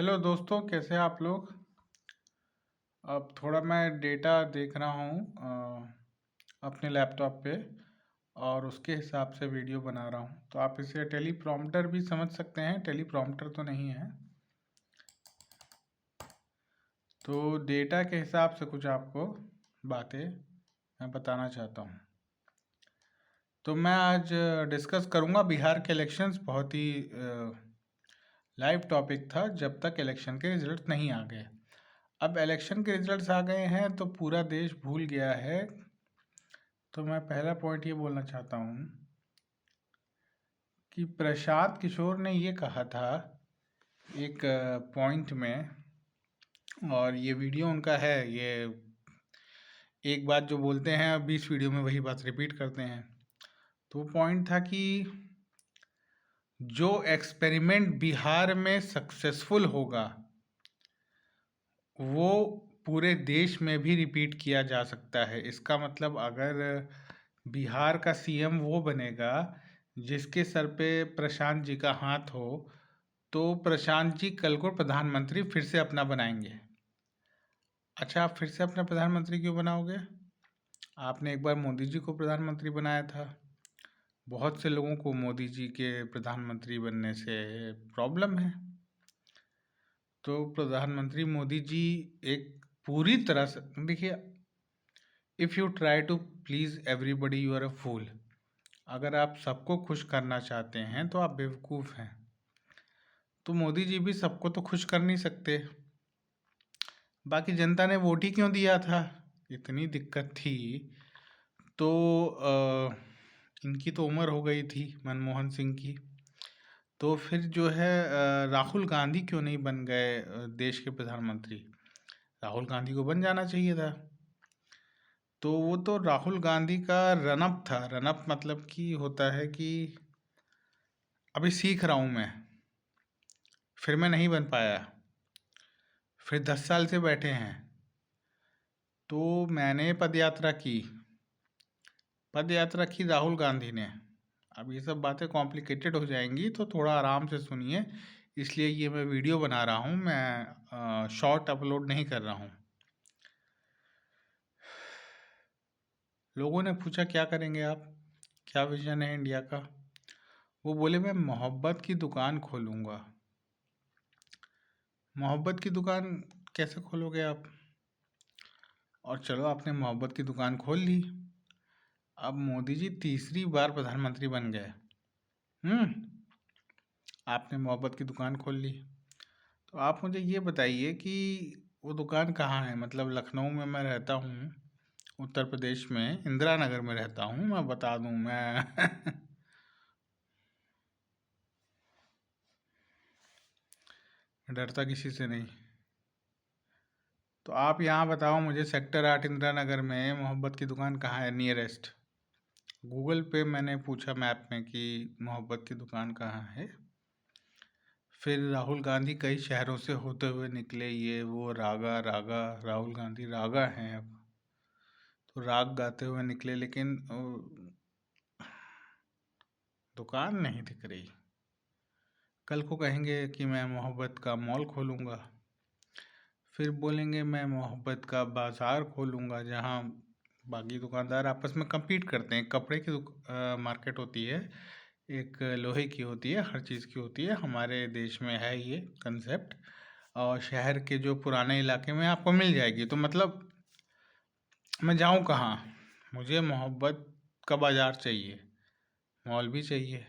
Hello दोस्तों, कैसे हैं आप लोग। अब थोड़ा मैं डेटा देख रहा हूँ अपने लैपटॉप पे और उसके हिसाब से वीडियो बना रहा हूँ। तो आप इसे टेलीप्रॉम्प्टर भी समझ सकते हैं, टेलीप्रॉम्प्टर तो नहीं है। तो डेटा के हिसाब से कुछ आपको बातें मैं बताना चाहता हूँ। तो मैं आज डिस्कस करूँगा बिहार के इलेक्शंस। बहुत ही लाइव टॉपिक था जब तक इलेक्शन के रिजल्ट नहीं आ गए। अब इलेक्शन के रिजल्ट्स आ गए हैं तो पूरा देश भूल गया है। तो मैं पहला पॉइंट ये बोलना चाहता हूँ कि प्रशांत किशोर ने ये कहा था एक पॉइंट में, और ये वीडियो उनका है। ये एक बात जो बोलते हैं 20 वीडियो में वही बात रिपीट करते हैं। तो पॉइंट था कि जो एक्सपेरिमेंट बिहार में सक्सेसफुल होगा वो पूरे देश में भी रिपीट किया जा सकता है। इसका मतलब अगर बिहार का सीएम वो बनेगा जिसके सर पे प्रशांत जी का हाथ हो, तो प्रशांत जी कल को प्रधानमंत्री फिर से अपना बनाएंगे। अच्छा, आप फिर से अपना प्रधानमंत्री क्यों बनाओगे? आपने एक बार मोदी जी को प्रधानमंत्री बनाया था। बहुत से लोगों को मोदी जी के प्रधानमंत्री बनने से प्रॉब्लम है। तो प्रधानमंत्री मोदी जी एक पूरी तरह से, देखिए, if you try to please everybody you are a fool. अगर आप सबको खुश करना चाहते हैं तो आप बेवकूफ़ हैं। तो मोदी जी भी सबको तो खुश कर नहीं सकते। बाकी जनता ने वोट ही क्यों दिया था? इतनी दिक्कत थी तो इनकी तो उम्र हो गई थी मनमोहन सिंह की। तो फिर जो है राहुल गांधी क्यों नहीं बन गए देश के प्रधानमंत्री? राहुल गांधी को बन जाना चाहिए था। तो वो तो राहुल गांधी का रनअप था। रनअप मतलब कि होता है कि अभी सीख रहा हूँ मैं, फिर मैं नहीं बन पाया, फिर 10 साल से बैठे हैं। तो मैंने पद यात्रा की राहुल गांधी ने। अब ये सब बातें कॉम्प्लिकेटेड हो जाएंगी तो थोड़ा आराम से सुनिए। इसलिए ये मैं वीडियो बना रहा हूँ, मैं शॉर्ट अपलोड नहीं कर रहा हूँ। लोगों ने पूछा क्या करेंगे आप, क्या विजन है इंडिया का? वो बोले मैं मोहब्बत की दुकान खोलूँगा। मोहब्बत की दुकान कैसे खोलोगे आप? और चलो, आपने मोहब्बत की दुकान खोल ली। अब मोदी जी तीसरी बार प्रधानमंत्री बन गए। आपने मोहब्बत की दुकान खोल ली। तो आप मुझे ये बताइए कि वो दुकान कहाँ है? मतलब लखनऊ में मैं रहता हूँ, उत्तर प्रदेश में इंदिरा नगर में रहता हूँ। मैं बता दूँ, मैं डरता किसी से नहीं। तो आप यहाँ बताओ मुझे, सेक्टर 8 इंदिरा नगर में मोहब्बत की दुकान कहाँ है नियरेस्ट? गूगल पे मैंने पूछा मैप में कि मोहब्बत की दुकान कहाँ है। फिर राहुल गांधी कई शहरों से होते हुए निकले, ये वो रागा रागा, राहुल गांधी रागा हैं अब। तो राग गाते हुए निकले, लेकिन दुकान नहीं दिख रही। कल को कहेंगे कि मैं मोहब्बत का मॉल खोलूँगा। फिर बोलेंगे मैं मोहब्बत का बाज़ार खोलूँगा, जहाँ बाकी दुकानदार आपस में compete करते हैं। कपड़े की मार्केट होती है, एक लोहे की होती है, हर चीज़ की होती है। हमारे देश में है ये कंसेप्ट, और शहर के जो पुराने इलाके में आपको मिल जाएगी। तो मतलब मैं जाऊँ कहाँ? मुझे मोहब्बत का बाज़ार चाहिए, मॉल भी चाहिए।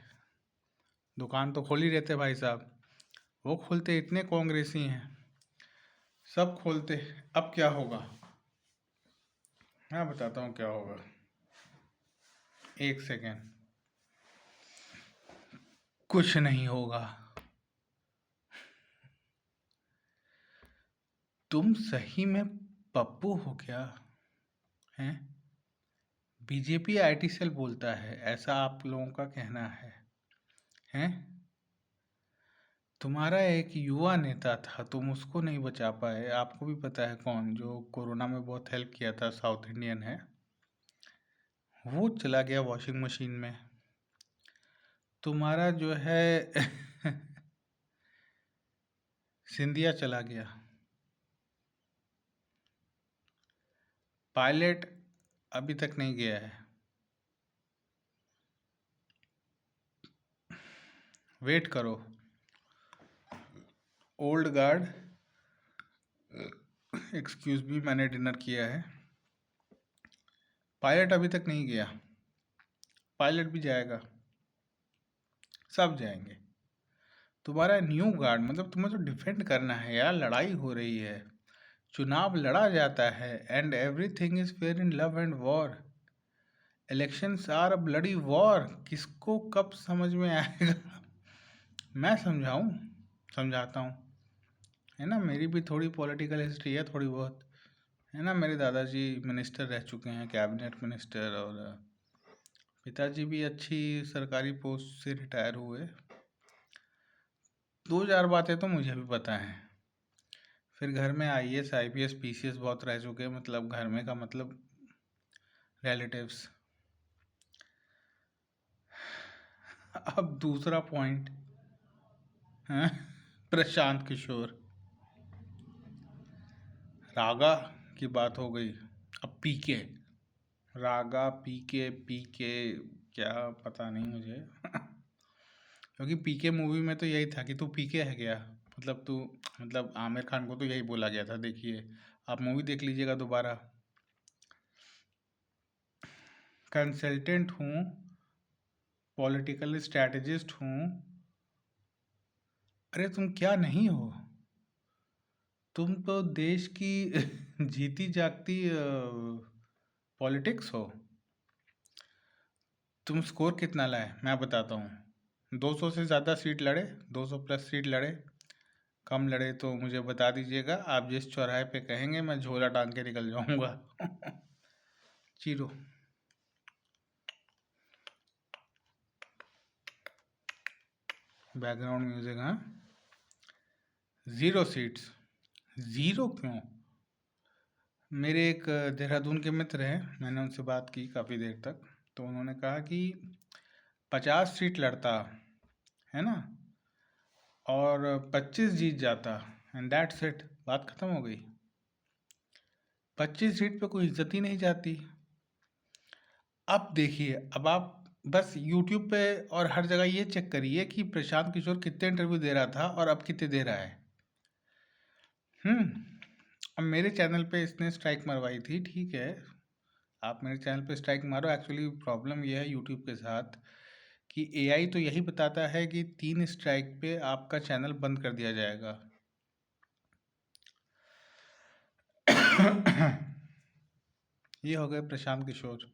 दुकान तो खोल ही रहते भाई साहब। वो खोलते, इतने कांग्रेसी हैं, सब खोलते। अब क्या होगा? मैं बताता हूँ क्या होगा। एक सेकेंड। कुछ नहीं होगा। तुम सही में पप्पू हो क्या? हैं? बीजेपी आईटी सेल बोलता है, ऐसा आप लोगों का कहना है। हैं? तुम्हारा एक युवा नेता था, तुम उसको नहीं बचा पाए। आपको भी पता है कौन, जो कोरोना में बहुत हेल्प किया था, साउथ इंडियन है। वो चला गया वॉशिंग मशीन में। तुम्हारा जो है सिंधिया चला गया। पायलट अभी तक नहीं गया है। वेट करो। ओल्ड गार्ड, एक्सक्यूज मी, मैंने डिनर किया है। पायलट अभी तक नहीं गया। पायलट भी जाएगा, सब जाएंगे। तुम्हारा न्यू गार्ड मतलब तुम्हें तो डिफेंड करना है यार, लड़ाई हो रही है, चुनाव लड़ा जाता है, and everything is fair in love and war. Elections are a bloody war. किसको कब समझ में आएगा? मैं समझाऊं? समझाता हूँ। है ना, मेरी भी थोड़ी पॉलिटिकल हिस्ट्री है, थोड़ी बहुत। है ना, मेरे दादाजी मिनिस्टर रह चुके हैं, कैबिनेट मिनिस्टर, और पिताजी भी अच्छी सरकारी पोस्ट से रिटायर हुए। 2-4 बातें तो मुझे भी पता हैं। फिर घर में आईएएस आईपीएस पीसीएस बहुत रह चुके हैं, मतलब घर में का मतलब रिलेटिव्स। अब दूसरा पॉइंट है प्रशांत किशोर। रागा की बात हो गई, अब पीके। रागा, पीके, पीके क्या पता नहीं मुझे क्योंकि पीके मूवी में तो यही था कि तू पीके है क्या, मतलब तू, मतलब आमिर खान को तो यही बोला गया था। देखिए, आप मूवी देख लीजिएगा दोबारा। कंसल्टेंट हूँ, पॉलिटिकल स्ट्रैटेजिस्ट हूँ। अरे तुम क्या नहीं हो? तुम तो देश की जीती जागती पॉलिटिक्स हो। तुम स्कोर कितना लाए मैं बताता हूँ। 200 से ज़्यादा सीट लड़े, 200 प्लस सीट लड़े। कम लड़े तो मुझे बता दीजिएगा, आप जिस चौराहे पे कहेंगे मैं झोला टांग के निकल जाऊंगा। जीरो। बैकग्राउंड म्यूजिक, हाँ। 0 सीट्स। 0 क्यों? मेरे एक देहरादून के मित्र हैं, मैंने उनसे बात की काफ़ी देर तक, तो उन्होंने कहा कि 50 सीट लड़ता, है ना, और 25 जीत जाता, एंड दैट्स इट, बात ख़त्म हो गई। 25 सीट पे कोई इज्जत ही नहीं जाती। अब देखिए, अब आप बस यूट्यूब पे और हर जगह ये चेक करिए कि प्रशांत किशोर कितने इंटरव्यू दे रहा था और अब कितने दे रहा है। अब मेरे चैनल पे इसने स्ट्राइक मरवाई थी, ठीक है, आप मेरे चैनल पे स्ट्राइक मारो। एक्चुअली प्रॉब्लम ये है यूट्यूब के साथ कि एआई तो यही बताता है कि 3 स्ट्राइक पे आपका चैनल बंद कर दिया जाएगा। ये हो गए प्रशांत किशोर।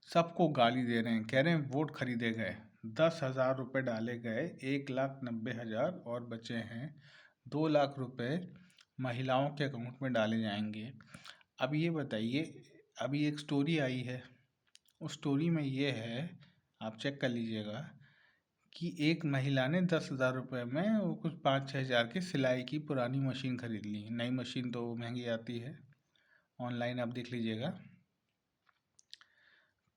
सबको गाली दे रहे हैं, कह रहे हैं वोट खरीदे गए, 10,000 रुपये डाले गए, 1,90,000 और बचे हैं, 2 लाख रुपए महिलाओं के अकाउंट में डाले जाएंगे। अब ये बताइए, अभी एक स्टोरी आई है, उस स्टोरी में ये है, आप चेक कर लीजिएगा, कि एक महिला ने 10,000 रुपये में वो कुछ 5-6 हज़ार की सिलाई की पुरानी मशीन खरीद ली। नई मशीन तो महंगी आती है, ऑनलाइन आप देख लीजिएगा।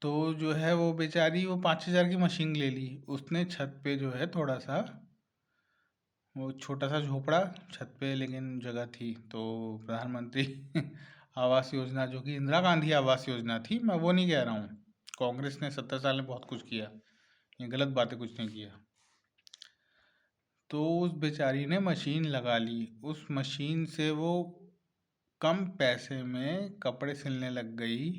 तो जो है वो बेचारी वो 5,000 की मशीन ले ली, उसने छत पे जो है थोड़ा सा, वो छोटा सा झोपड़ा छत पे, लेकिन जगह थी, तो प्रधानमंत्री आवास योजना, जो कि इंदिरा गांधी आवास योजना थी, मैं वो नहीं कह रहा हूँ, कांग्रेस ने 70 साल में बहुत कुछ किया, ये गलत बातें कुछ नहीं किया। तो उस बेचारी ने मशीन लगा ली, उस मशीन से वो कम पैसे में कपड़े सिलने लग गई।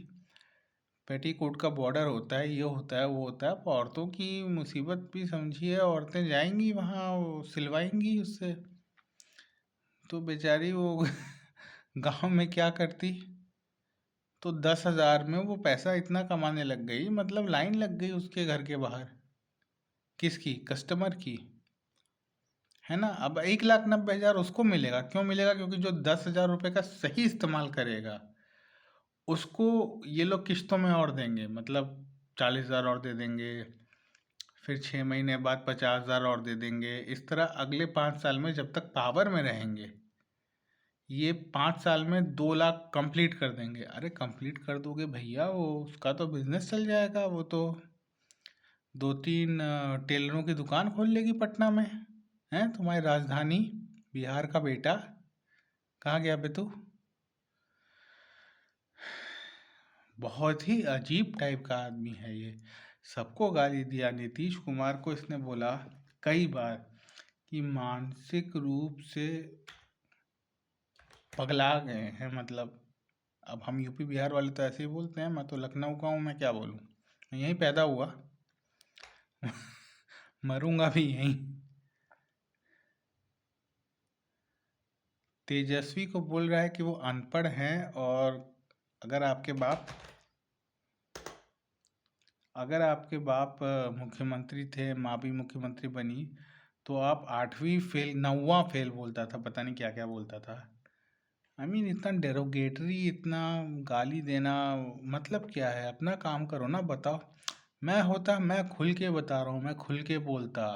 पेटीकोट का बॉर्डर होता है, ये होता है, वो होता है, अब औरतों की मुसीबत भी समझिए, औरतें जाएंगी वहाँ, वो सिलवाएंगी उससे। तो बेचारी वो गांव में क्या करती, तो 10,000 में वो पैसा इतना कमाने लग गई, मतलब लाइन लग गई उसके घर के बाहर। किसकी? कस्टमर की। है ना, अब 1,90,000 उसको मिलेगा, क्यों मिलेगा? क्योंकि जो 10,000 रुपये का सही इस्तेमाल करेगा उसको ये लोग किश्तों में और देंगे, मतलब 40,000 और दे देंगे, फिर 6 महीने बाद 50,000 और दे देंगे। इस तरह अगले 5 साल में, जब तक पावर में रहेंगे, ये 5 साल में 2 लाख कंप्लीट कर देंगे। अरे कंप्लीट कर दोगे भैया, वो उसका तो बिजनेस चल जाएगा, वो तो 2-3 टेलरों की दुकान खोल लेगी पटना में। हैं तुम्हारी राजधानी बिहार का बेटा कहाँ गया बे तू? बहुत ही अजीब टाइप का आदमी है ये। सबको गाली दिया, नीतीश कुमार को इसने बोला कई बार कि मानसिक रूप से पगला गए हैं। मतलब अब हम यूपी बिहार वाले तो ऐसे ही बोलते हैं, मैं तो लखनऊ का हूँ, मैं क्या बोलूँ, मैं यहीं पैदा हुआ मरूंगा भी यहीं। तेजस्वी को बोल रहा है कि वो अनपढ़ हैं, और अगर आपके बाप अगर आपके बाप मुख्यमंत्री थे, माँ भी मुख्यमंत्री बनी, तो आप 8वीं फेल 9वां फेल बोलता था, पता नहीं क्या क्या बोलता था। आई मीन इतना डेरोगेटरी, इतना गाली देना मतलब क्या है? अपना काम करो ना, बताओ। मैं खुल के बता रहा हूँ, मैं खुल के बोलता,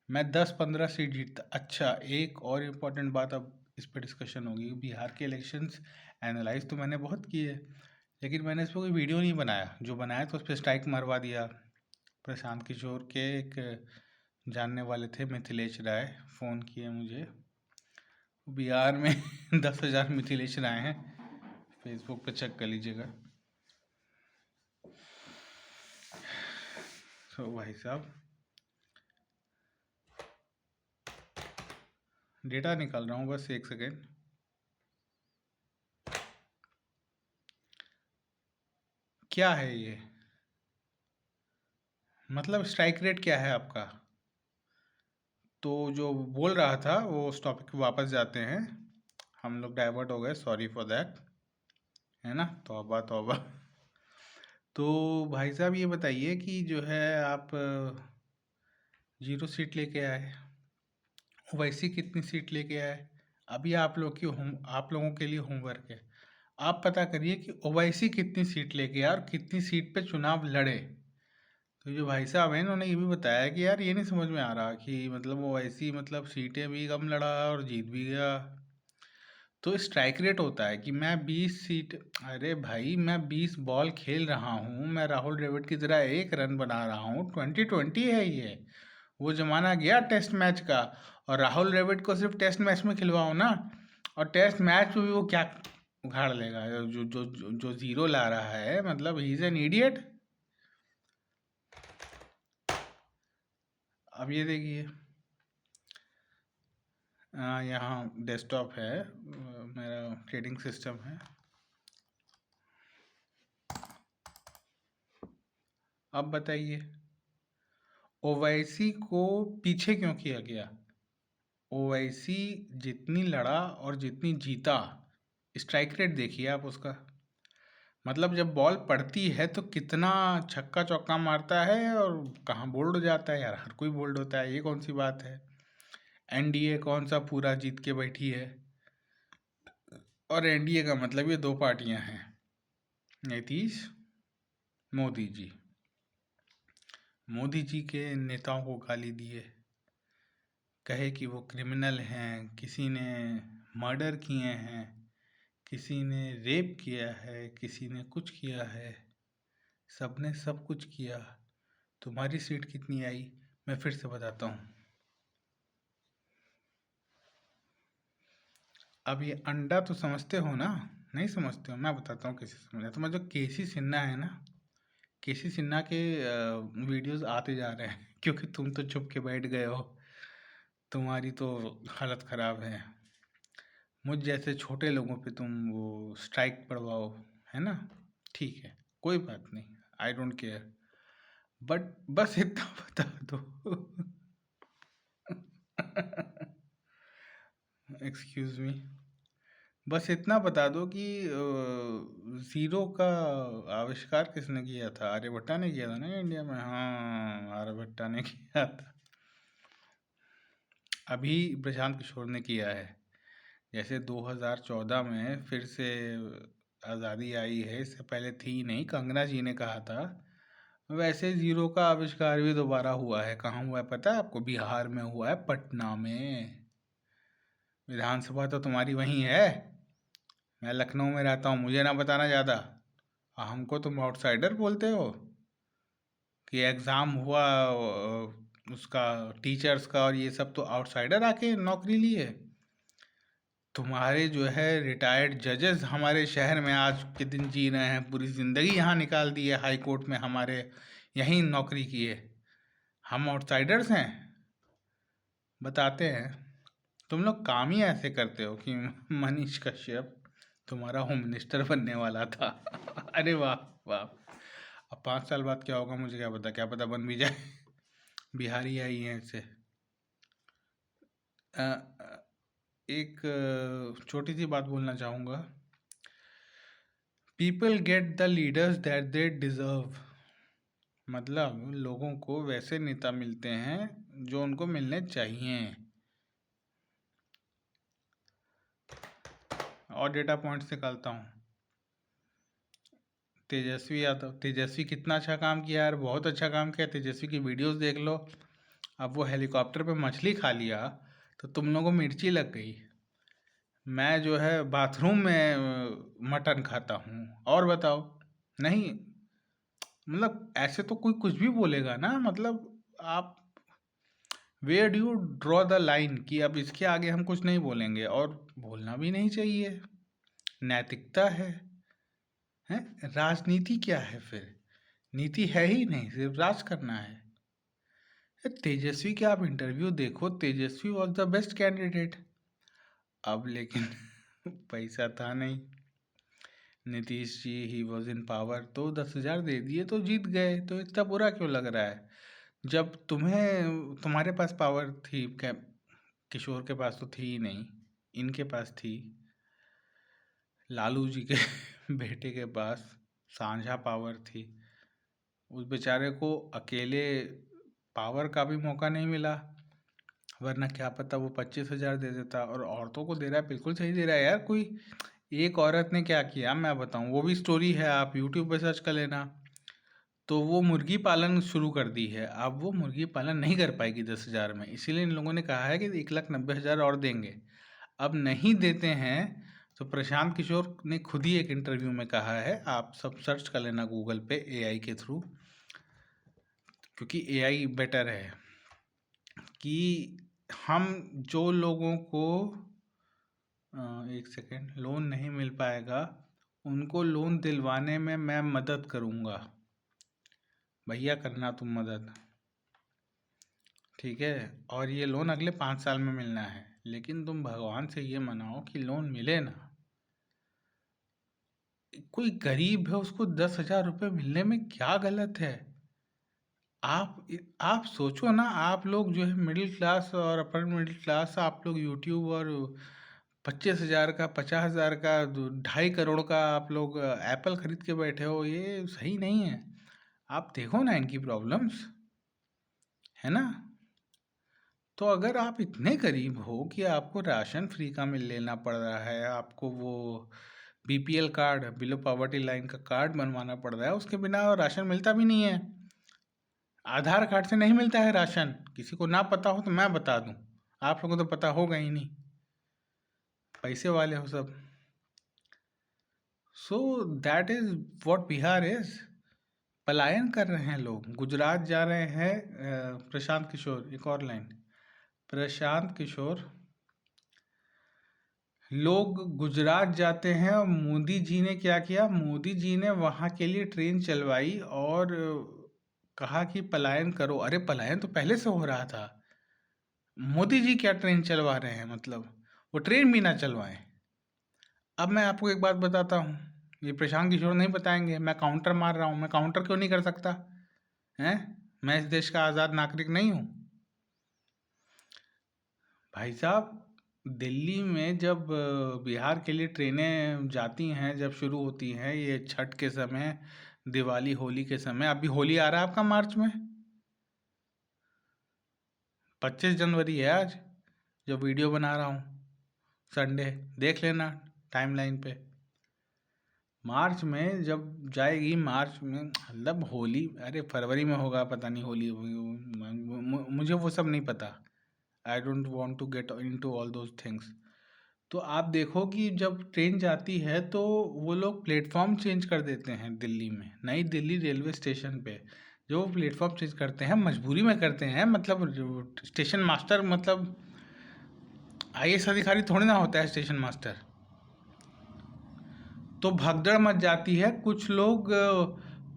मैं 10-15 सीट जीतता। अच्छा, एक और इम्पोर्टेंट बात, अब इस पर डिस्कशन होगी। बिहार के इलेक्शंस एनालाइज तो मैंने बहुत किए, लेकिन मैंने इस पर कोई वीडियो नहीं बनाया। जो बनाया तो उस पर स्ट्राइक मरवा दिया। प्रशांत किशोर के एक जानने वाले थे, मिथिलेश राय, फ़ोन किए मुझे। बिहार में 10,000 मिथिलेश राय हैं, फेसबुक पे चेक कर लीजिएगा। तो भाई साहब, डेटा निकाल रहा हूँ, बस एक सेकेंड। क्या है ये? मतलब स्ट्राइक रेट क्या है आपका? तो जो बोल रहा था वो उस टॉपिक पे वापस जाते हैं। हम लोग डाइवर्ट हो गए, सॉरी फॉर दैट, है ना? तौबा तौबा। तो भाई साहब ये बताइए कि जो है आप 0 सीट लेके आए, ओवैसी कितनी सीट लेके आए? अभी आप लोगों के लिए होमवर्क है। आप पता करिए कि ओवैसी कितनी सीट लेके आए और कितनी सीट पे चुनाव लड़े। तो जो भाई साहब हैं, इन्होंने ये भी बताया कि यार ये नहीं समझ में आ रहा कि मतलब ओवैसी मतलब सीटें भी कम लड़ा और जीत भी गया। तो स्ट्राइक रेट होता है कि मैं 20 सीट, अरे भाई मैं 20 बॉल खेल रहा हूँ, मैं राहुल द्रविड़ की तरह 1 रन बना रहा हूँ। 2020 है ये, वो जमाना गया टेस्ट मैच का। और राहुल द्रविड़ को सिर्फ टेस्ट मैच में खिलवाओ ना, और टेस्ट मैच में भी वो क्या उखाड़ लेगा? जो जीरो ला रहा है, मतलब ही इज एन इडियट। अब ये देखिए, यहाँ डेस्कटॉप है, मेरा ट्रेडिंग सिस्टम है। अब बताइए, ओवैसी को पीछे क्यों किया गया? ओवैसी जितनी लड़ा और जितनी जीता, स्ट्राइक रेट देखिए आप उसका। मतलब जब बॉल पड़ती है तो कितना छक्का चौका मारता है, और कहाँ बोल्ड हो जाता है। यार हर कोई बोल्ड होता है, ये कौन सी बात है? एनडीए कौन सा पूरा जीत के बैठी है? और एनडीए का मतलब ये 2 पार्टियां हैं, नीतीश, मोदी जी। मोदी जी के नेताओं को गाली दिए, कहे कि वो क्रिमिनल हैं, किसी ने मर्डर किए हैं, किसी ने रेप किया है, किसी ने कुछ किया है, सबने सब कुछ किया। तुम्हारी सीट कितनी आई? मैं फिर से बताता हूँ। अब ये अंडा तो समझते हो ना? नहीं समझते हो? मैं बताता हूँ कैसे समझा। तुम्हारा जो केसी सिन्हा है ना, केसी सिन्हा के वीडियोस आते जा रहे हैं क्योंकि तुम तो छुप के बैठ गए हो, तुम्हारी तो हालत ख़राब है। मुझ जैसे छोटे लोगों पे तुम वो स्ट्राइक पड़वाओ, है ना? ठीक है, कोई बात नहीं, आई डोंट केयर। बट बस इतना बता दो एक्सक्यूज मी, बस इतना बता दो कि ज़ीरो का आविष्कार किसने किया था? आर्यभट्टा ने किया था ना इंडिया में। हाँ, आर्यभट्टा ने किया था। अभी प्रशांत किशोर ने किया है। जैसे 2014 में फिर से आज़ादी आई है, इससे पहले थी नहीं, कंगना जी ने कहा था। वैसे ज़ीरो का आविष्कार भी दोबारा हुआ है। कहाँ हुआ है पता है आपको? बिहार में हुआ है, पटना में। विधानसभा तो तुम्हारी वहीं है। मैं लखनऊ में रहता हूँ, मुझे ना बताना ज़्यादा। हमको तुम आउटसाइडर बोलते हो कि एग्ज़ाम हुआ उसका टीचर्स का और ये सब तो आउटसाइडर आके नौकरी लिए। तुम्हारे जो है रिटायर्ड जजेस हमारे शहर में आज के दिन जी रहे हैं, पूरी ज़िंदगी यहाँ निकाल दी है, हाई कोर्ट में हमारे यहीं नौकरी किए। हम आउटसाइडर्स हैं? बताते हैं। तुम लोग काम ही ऐसे करते हो कि मनीष कश्यप तुम्हारा होम मिनिस्टर बनने वाला था। अरे वाह वाह। अब 5 साल बाद क्या होगा मुझे क्या पता बन भी जाए। बिहारी आई हैं इससे। एक छोटी सी बात बोलना चाहूँगा। People get the leaders that they deserve. मतलब लोगों को वैसे नेता मिलते हैं जो उनको मिलने चाहिए। और डेटा पॉइंट्स निकालता हूँ। तेजस्वी यादव, तेजस्वी कितना अच्छा काम किया यार, बहुत अच्छा काम किया। तेजस्वी की वीडियोस देख लो। अब वो हेलीकॉप्टर पे मछली खा लिया तो तुम लोगों को मिर्ची लग गई। मैं जो है बाथरूम में मटन खाता हूँ, और बताओ। नहीं, मतलब ऐसे तो कोई कुछ भी बोलेगा ना, मतलब आप where do you draw the line कि अब इसके आगे हम कुछ नहीं बोलेंगे, और बोलना भी नहीं चाहिए। नैतिकता है। हैं? राजनीति क्या है फिर? नीति है ही नहीं, सिर्फ राज करना है। तेजस्वी के आप इंटरव्यू देखो, तेजस्वी वॉज द बेस्ट कैंडिडेट। अब लेकिन पैसा था नहीं। Nitish ji he was in power, तो 10,000 दे दिए तो जीत गए, तो इतना बुरा क्यों लग रहा है? जब तुम्हारे पास पावर थी, किशोर के पास तो थी ही नहीं, इनके पास थी। लालू जी के बेटे के पास साझा पावर थी। उस बेचारे को अकेले पावर का भी मौका नहीं मिला, वरना क्या पता वो 25,000 दे देता। और औरतों को दे रहा है, बिल्कुल सही दे रहा है यार। कोई एक औरत ने क्या किया मैं बताऊं, वो भी स्टोरी है, आप यूट्यूब पे सर्च कर लेना। तो वो मुर्गी पालन शुरू कर दी है। अब वो मुर्गी पालन नहीं कर पाएगी 10,000 में, इसीलिए इन लोगों ने कहा है कि 1,90,000 और देंगे। अब नहीं देते हैं तो प्रशांत किशोर ने खुद ही एक इंटरव्यू में कहा है, आप सब सर्च कर लेना गूगल पे एआई के थ्रू, क्योंकि एआई बेटर है, कि हम जो लोगों को एक सेकेंड लोन नहीं मिल पाएगा उनको लोन दिलवाने में मैं मदद करूँगा। भैया करना तुम मदद, ठीक है? और ये लोन अगले 5 साल में मिलना है, लेकिन तुम भगवान से ये मनाओ कि लोन मिले ना। कोई गरीब है, उसको 10,000 रुपये मिलने में क्या गलत है? आप सोचो ना, आप लोग जो है मिडिल क्लास और अपर मिडिल क्लास, आप लोग यूट्यूब और 25,000 का, 50,000 का, 2.5 करोड़ का आप लोग एप्पल खरीद के बैठे हो, ये सही नहीं है। आप देखो ना इनकी प्रॉब्लम्स, है ना? तो अगर आप इतने गरीब हो कि आपको राशन फ्री का मिल लेना पड़ रहा है, आपको वो BPL card, below poverty line का कार्ड बनवाना पड़ रहा है, उसके बिना राशन मिलता भी नहीं है। आधार कार्ड से नहीं मिलता है राशन। किसी को ना पता हो तो मैं बता दूं, आप लोगों को तो पता होगा ही नहीं, पैसे वाले हो सब। So that is what Bihar is. पलायन कर रहे हैं लोग, गुजरात जा रहे हैं। प्रशांत किशोर, एक और लाइन, प्रशांत किशोर, लोग गुजरात जाते हैं और मोदी जी ने क्या किया, मोदी जी ने वहाँ के लिए ट्रेन चलवाई और कहा कि पलायन करो। अरे पलायन तो पहले से हो रहा था, मोदी जी क्या ट्रेन चलवा रहे हैं? मतलब वो ट्रेन भी ना चलवाएं। अब मैं आपको एक बात बताता हूँ, ये प्रशांत किशोर नहीं बताएंगे, मैं काउंटर मार रहा हूँ। मैं काउंटर क्यों नहीं कर सकता? हैं? मैं इस देश का आज़ाद नागरिक नहीं हूँ? भाई साहब, दिल्ली में जब बिहार के लिए ट्रेनें जाती हैं, जब शुरू होती हैं, ये छठ के समय, दिवाली, होली के समय, अभी होली आ रहा है आपका मार्च में, 25 जनवरी है आज जब वीडियो बना रहा हूँ, संडे, देख लेना टाइमलाइन पे। मार्च में जब जाएगी, मार्च में मतलब होली, अरे फरवरी में होगा पता नहीं होली, मुझे वो सब नहीं पता। I don't want to get into all those things. तो आप देखो कि जब ट्रेन जाती है तो वो लोग प्लेटफॉर्म चेंज कर देते हैं दिल्ली में, नई दिल्ली रेलवे स्टेशन पे। जो प्लेटफॉर्म चेंज करते हैं मजबूरी में करते हैं, मतलब जो स्टेशन मास्टर, मतलब आईएएस अधिकारी थोड़ी ना होता है स्टेशन मास्टर। तो भगदड़ मच जाती है। कुछ लोग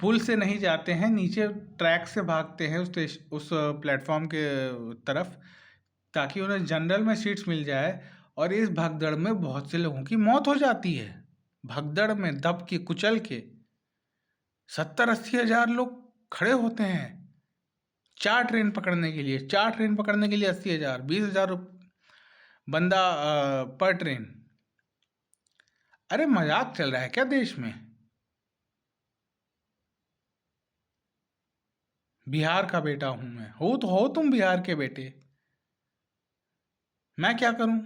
पुल से नहीं जाते हैं, नीचे ट्रैक से भागते हैं उस प्लेटफॉर्म के तरफ, ताकि उन्हें जनरल में सीट्स मिल जाए। और इस भगदड़ में बहुत से लोगों की मौत हो जाती है। भगदड़ में दब के कुचल के 70-80 हजार लोग खड़े होते हैं 4 ट्रेन पकड़ने के लिए। 4 ट्रेन पकड़ने के लिए 80 हजार, 20 हजार बंदा पर ट्रेन। अरे मजाक चल रहा है क्या देश में? बिहार का बेटा हूं मैं। हो तो हो तुम बिहार के बेटे, मैं क्या करूं?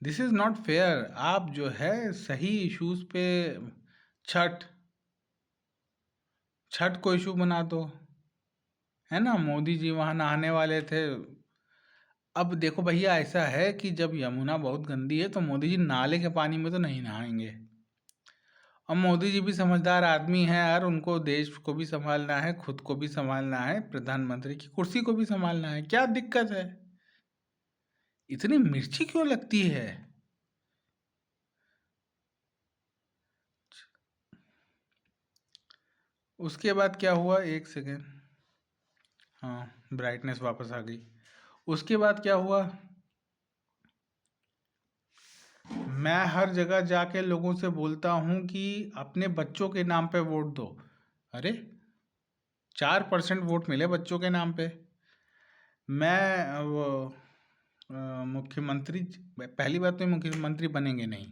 This is not fair. आप जो है सही इश्यूज पे छठ छठ को इशू बना दो, है ना। मोदी जी वहां नहाने वाले थे। अब देखो भैया, ऐसा है कि जब यमुना बहुत गंदी है तो मोदी जी नाले के पानी में तो नहीं नहाएंगे। अब मोदी जी भी समझदार आदमी हैं यार, उनको देश को भी संभालना है, खुद को भी संभालना है, प्रधानमंत्री की कुर्सी को भी संभालना है। क्या दिक्कत है? इतनी मिर्ची क्यों लगती है? उसके बाद क्या हुआ, एक सेकेंड। हाँ, ब्राइटनेस वापस आ गई। उसके बाद क्या हुआ, मैं हर जगह जाके लोगों से बोलता हूँ कि अपने बच्चों के नाम पे वोट दो। अरे 4% वोट मिले बच्चों के नाम पे। मैं वो मुख्यमंत्री, पहली बात तो ये मुख्यमंत्री बनेंगे नहीं,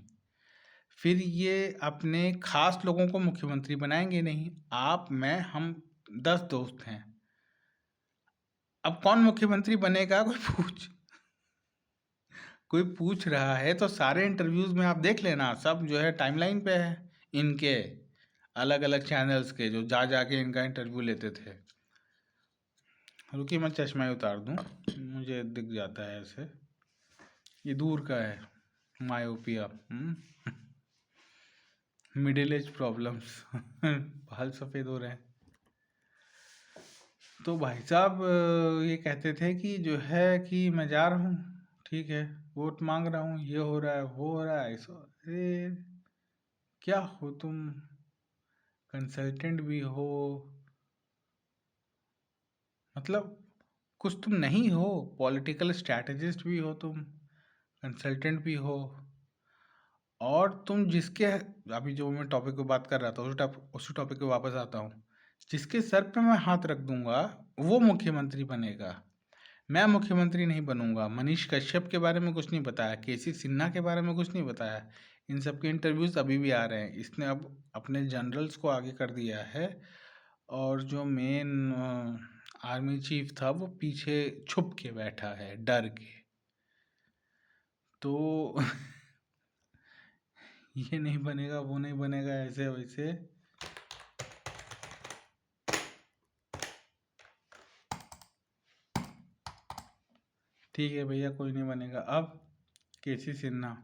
फिर ये अपने खास लोगों को मुख्यमंत्री बनाएंगे नहीं। आप, मैं, हम 10 दोस्त हैं। अब कौन मुख्यमंत्री बनेगा, कोई पूछ रहा है तो सारे इंटरव्यूज में आप देख लेना, सब जो है टाइमलाइन पे है इनके, अलग अलग चैनल्स के, जो जा जाके इनका इंटरव्यू लेते थे। रुकिए मैं चश्मा ही उतार दूं, मुझे दिख जाता है ऐसे, ये दूर का है, मायोपिया, मिडिल एज प्रॉब्लम्स। बाल सफ़ेद हो रहे हैं। तो भाई साहब ये कहते थे कि जो है कि मैं जा रहा हूँ, ठीक है, वोट मांग रहा हूँ, ये हो रहा है, वो हो रहा है, ऐसा। अरे क्या हो तुम, कंसल्टेंट भी हो, मतलब कुछ तुम नहीं हो, पॉलिटिकल स्ट्रैटेजिस्ट भी हो तुम, कंसल्टेंट भी हो, और तुम जिसके, अभी जो मैं टॉपिक पे बात कर रहा था उसी टॉपिक पे वापस आता हूँ, जिसके सर पे मैं हाथ रख दूंगा वो मुख्यमंत्री बनेगा, मैं मुख्यमंत्री नहीं बनूंगा। मनीष कश्यप के बारे में कुछ नहीं बताया, केसी सिन्हा के बारे में कुछ नहीं बताया। इन सब के इंटरव्यूज अभी भी आ रहे हैं। इसने अब अपने जनरल्स को आगे कर दिया है, और जो मेन आर्मी चीफ था वो पीछे छुप के बैठा है डर के। तो ये नहीं बनेगा, वो नहीं बनेगा, ऐसे वैसे। ठीक है भैया, कोई नहीं बनेगा। अब केसी सिन्हा,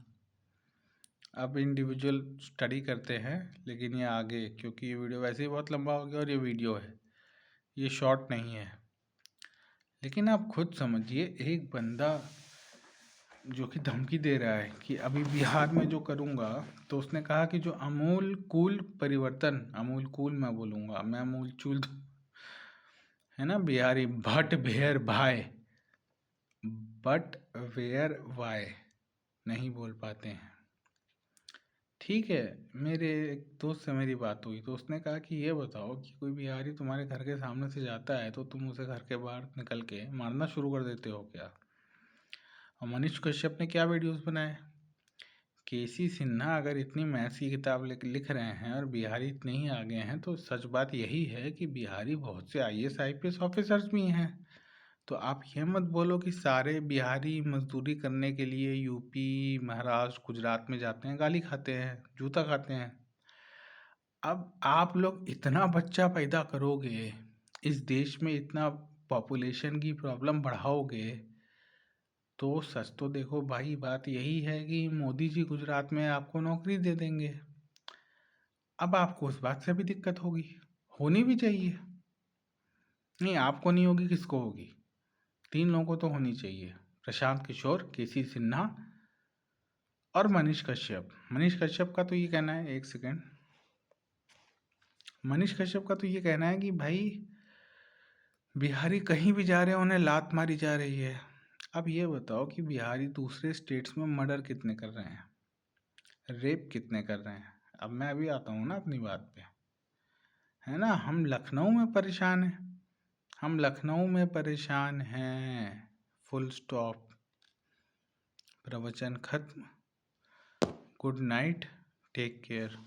अब इंडिविजुअल स्टडी करते हैं, लेकिन ये आगे, क्योंकि ये वीडियो वैसे ही बहुत लंबा हो गया और ये वीडियो है, ये शॉर्ट नहीं है। लेकिन आप खुद समझिए, एक बंदा जो कि धमकी दे रहा है कि अभी बिहार में जो करूँगा, तो उसने कहा कि जो अमूल कूल परिवर्तन, अमूल कूल मैं बोलूँगा, मैं अमूल चूल है ना बिहारी, भट भेर भाई, बट वेयर वाई नहीं बोल पाते हैं। ठीक है, मेरे एक दोस्त से मेरी बात हुई तो उसने कहा कि ये बताओ कि कोई बिहारी तुम्हारे घर के सामने से जाता है तो तुम उसे घर के बाहर निकल के मारना शुरू कर देते हो क्या? और मनीष कश्यप ने क्या वीडियोस बनाए? केसी सिन्हा अगर इतनी मैथ्स की किताब लिख रहे हैं और बिहारी इतने ही आगे हैं, तो सच बात यही है कि बिहारी बहुत से आईएएस आईपीएस ऑफिसर्स भी हैं। तो आप ये मत बोलो कि सारे बिहारी मजदूरी करने के लिए यूपी, महाराष्ट्र, गुजरात में जाते हैं, गाली खाते हैं, जूता खाते हैं। अब आप लोग इतना बच्चा पैदा करोगे, इस देश में इतना पॉपुलेशन की प्रॉब्लम बढ़ाओगे, तो सच तो देखो भाई, बात यही है कि मोदी जी गुजरात में आपको नौकरी दे देंगे। अब आपको उस बात से भी दिक्कत होगी, होनी भी चाहिए। नहीं, आपको नहीं होगी, किसको होगी? 3 लोगों को तो होनी चाहिए, प्रशांत किशोर, केसी सिन्हा और मनीष कश्यप। मनीष कश्यप का तो ये कहना है, एक सेकेंड, मनीष कश्यप का तो ये कहना है कि भाई बिहारी कहीं भी जा रहे हैं, उन्हें लात मारी जा रही है। अब ये बताओ कि बिहारी दूसरे स्टेट्स में मर्डर कितने कर रहे हैं, रेप कितने कर रहे हैं? अब मैं अभी आता हूँ ना अपनी बात पे, है ना। हम लखनऊ में परेशान हैं, हम लखनऊ में परेशान हैं, फुल स्टॉप, प्रवचन खत्म। Good night, take care.